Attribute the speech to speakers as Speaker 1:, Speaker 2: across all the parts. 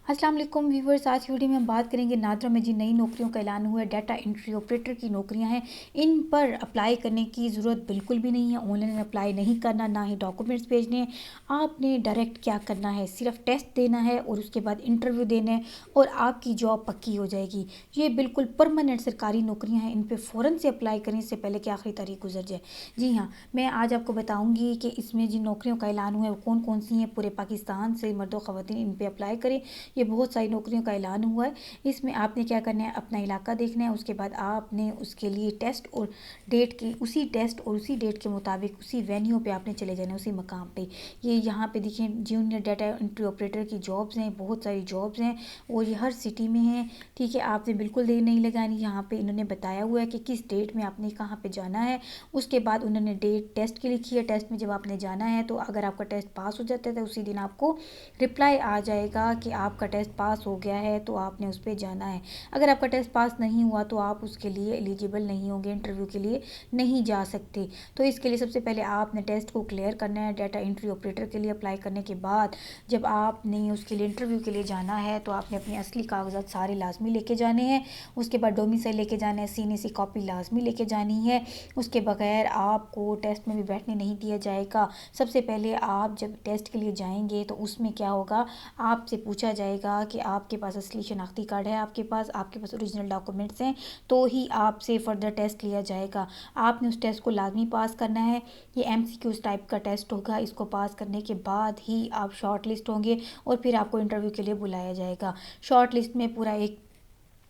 Speaker 1: अस्सलाम वालेकुम व्यूवर्स, आज की वीडियो में हम बात करेंगे नादरा में जिन नई नौकरियों का ऐलान हुआ है, डाटा एंट्री ऑपरेटर की नौकरियां हैं। इन पर अप्लाई करने की ज़रूरत बिल्कुल भी नहीं है। ऑनलाइन अप्लाई नहीं करना, ना ही डॉक्यूमेंट्स भेजने हैं। आपने डायरेक्ट क्या करना है, सिर्फ टेस्ट देना है और उसके बाद इंटरव्यू देना है और आपकी जॉब पक्की हो जाएगी। ये बिल्कुल परमानेंट सरकारी नौकरियाँ हैं, इन पर फ़ौरन से अप्लाई करें इससे पहले कि आखिरी तारीख गुजर जाए। जी हाँ, मैं आज आपको बताऊँगी कि इसमें जिन नौकरियों का ऐलान हुआ है वो कौन कौन सी हैं। पूरे पाकिस्तान से मर्द व ख़वातीन इन पर अप्लाई करें। ये बहुत सारी नौकरियों का ऐलान हुआ है। इसमें आपने क्या करना है, अपना इलाका देखना है, उसके बाद आपने उसके लिए टेस्ट और डेट की उसी टेस्ट और उसी डेट के मुताबिक उसी वेन्यू पे आपने चले जाना है, उसी मकाम पे। ये यहाँ पे देखिए जूनियर डाटा एंट्री ऑपरेटर की जॉब्स हैं, बहुत सारी जॉब्स हैं और ये हर सिटी में हैं। ठीक है, आपने बिल्कुल देर नहीं लगानी। यहाँ पे इन्होंने बताया हुआ है कि किस डेट में आपने कहाँ पे जाना है। उसके बाद उन्होंने डेट टेस्ट की लिखी है। टेस्ट में जब आपने जाना है तो अगर आपका टेस्ट पास हो जाता है तो उसी दिन आपको रिप्लाई आ जाएगा कि आपका टेस्ट पास हो गया है, तो आपने उस पर जाना है। अगर आपका टेस्ट पास नहीं हुआ तो आप उसके लिए एलिजिबल नहीं होंगे, इंटरव्यू के लिए नहीं जा सकते। तो इसके लिए सबसे पहले आपने टेस्ट को क्लियर करना है। डाटा एंट्री ऑपरेटर के लिए अप्लाई करने के बाद जब आपने उसके लिए इंटरव्यू के लिए जाना है तो आपने अपने असली कागजात सारे लाजमी लेके जाने हैं। उसके बाद डोमिसाइल लेके जाना है, CNA कॉपी लाजमी लेके जानी है। उसके बगैर आपको टेस्ट में भी बैठने नहीं दिया जाएगा। सबसे पहले आप जब टेस्ट के लिए जाएंगे तो उसमें क्या होगा, आपसे पूछा जाएगा कि आपके पास असली शनाख्ती कार्ड है, आपके पास ओरिजिनल डॉक्यूमेंट्स हैं, तो ही आपसे फर्दर टेस्ट लिया जाएगा। आपने उस टेस्ट को लाजमी पास करना है। ये MCQ टाइप का टेस्ट होगा। इसको पास करने के बाद ही आप शॉर्ट लिस्ट होंगे और फिर आपको इंटरव्यू के लिए बुलाया जाएगा। शॉर्ट लिस्ट में पूरा एक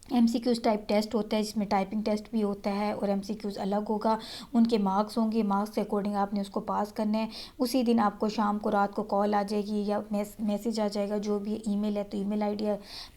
Speaker 1: MCQs टाइप टेस्ट होता है, जिसमें टाइपिंग टेस्ट भी होता है और MCQs अलग होगा। उनके मार्क्स होंगे, मार्क्स के अकॉर्डिंग आपने उसको पास करना है। उसी दिन आपको शाम को रात को कॉल आ जाएगी या मैसेज आ जाएगा, जो भी ईमेल है तो ईमेल आईडी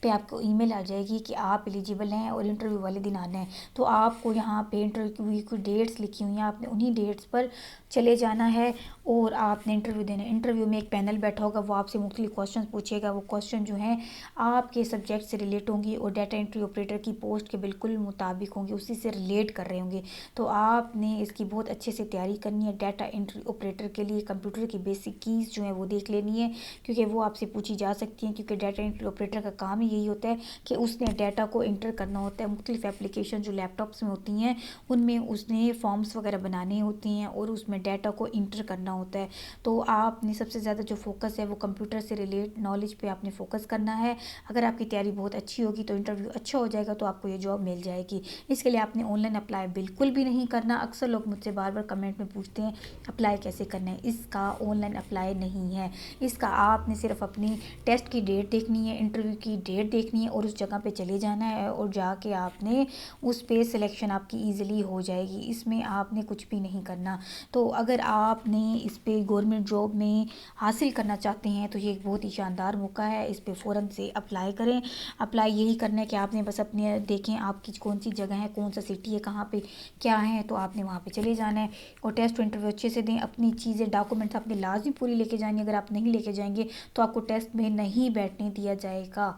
Speaker 1: पे आपको ईमेल आ जाएगी कि आप एलिजिबल हैं और इंटरव्यू वाले दिन आना है। तो आपको यहाँ पे इंटरव्यू की डेट्स लिखी हुई हैं, आपने उन्हीं डेट्स पर चले जाना है और आपने इंटरव्यू देना है। इंटरव्यू में एक पैनल बैठा होगा, वो आपसे मुख्तलिफ क्वेश्चन पूछेगा। वो क्वेश्चन जो हैं आपके सब्जेक्ट से रिलेट होंगी और डाटा एंट्री ऑपरेटर की पोस्ट के बिल्कुल मुताबिक होंगे, उसी से रिलेट कर रहे होंगे। तो आपने इसकी बहुत अच्छे से तैयारी करनी है। डाटा एंट्री ऑपरेटर के लिए कंप्यूटर की बेसिक कीज़ जो हैं वो देख लेनी है, क्योंकि वो आपसे पूछी जा सकती हैं। क्योंकि डाटा एंट्री ऑपरेटर का काम ही यही होता है कि उसने डाटा को इंटर करना होता है। मुख्तलिफ एप्लीकेशन जो लैपटॉप्स में होती हैं उनमें उसने फॉर्म्स वगैरह बनाने होती हैं और उसमें डाटा को इंटर करना होता है। तो आपने सबसे ज़्यादा जो फोकस है वो कंप्यूटर से रिलेट नॉलेज पे आपने फोकस करना है। अगर आपकी तैयारी बहुत अच्छी होगी तो इंटरव्यू अच्छा हो जाएगा, तो आपको ये जॉब मिल जाएगी। इसके लिए आपने ऑनलाइन अप्लाई बिल्कुल भी नहीं करना। अक्सर लोग मुझसे बार बार कमेंट में पूछते हैं अप्लाई कैसे करना है। इसका ऑनलाइन अप्लाई नहीं है। इसका आपने सिर्फ अपनी टेस्ट की डेट देखनी है, इंटरव्यू की डेट देखनी है और उस जगह पे चले जाना है और जाके आपने उस पे सिलेक्शन आपकी ईजिली हो जाएगी। इसमें आपने कुछ भी नहीं करना। तो अगर आपने इस पे गवर्नमेंट जॉब में हासिल करना चाहते हैं तो ये एक बहुत ही शानदार मौका है। इस पे फ़ौरन से अप्लाई करें। अप्लाई यही करना है कि आपने बस अपने देखें आपकी कौन सी जगह है, कौन सा सिटी है, कहाँ पे क्या है, तो आपने वहाँ पे चले जाना है और टेस्ट इंटरव्यू अच्छे से दें। अपनी चीज़ें डॉक्यूमेंट्स आपने लाजमी पूरी लेके जानी। अगर आप नहीं लेके जाएंगे तो आपको टेस्ट में नहीं बैठने दिया जाएगा।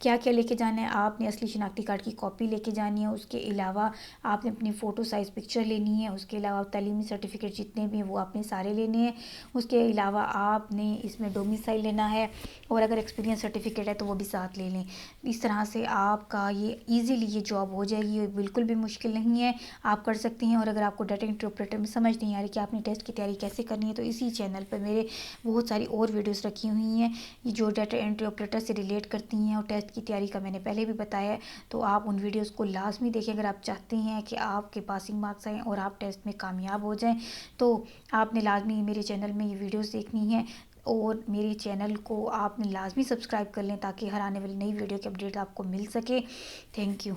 Speaker 1: क्या क्या लेके जाना है, आपने असली शनाख्ती कार्ड की कॉपी लेके जानी है। उसके अलावा आपने अपनी फ़ोटो साइज़ पिक्चर लेनी है। उसके अलावा तालीमी सर्टिफिकेट जितने भी हैं वो आपने सारे लेने हैं। उसके अलावा आपने इसमें डोमिसाइल लेना है और अगर एक्सपीरियंस सर्टिफिकेट है तो वो भी साथ ले लें। इस तरह से आपका ये ईज़िली ये जॉब हो जाएगी और बिल्कुल भी मुश्किल नहीं है, आप कर सकती हैं। और अगर आपको डाटा एंट्री ऑपरेटर में समझ नहीं आ रही कि आपने टेस्ट की तैयारी कैसे करनी है, तो इसी चैनल पर मेरे बहुत सारी और वीडियोज़ रखी हुई हैं ये जो डाटा एंट्री ऑपरेटर से रिलेट करती हैं और टेस्ट की तैयारी का मैंने पहले भी बताया है। तो आप उन वीडियोस को लाजमी देखें अगर आप चाहते हैं कि आपके पासिंग मार्क्स आएँ और आप टेस्ट में कामयाब हो जाएं। तो आपने लाजमी मेरे चैनल में ये वीडियोस देखनी है और मेरे चैनल को आपने लाजमी सब्सक्राइब कर लें ताकि हर आने वाली नई वीडियो की अपडेट आपको मिल सके। Thank you.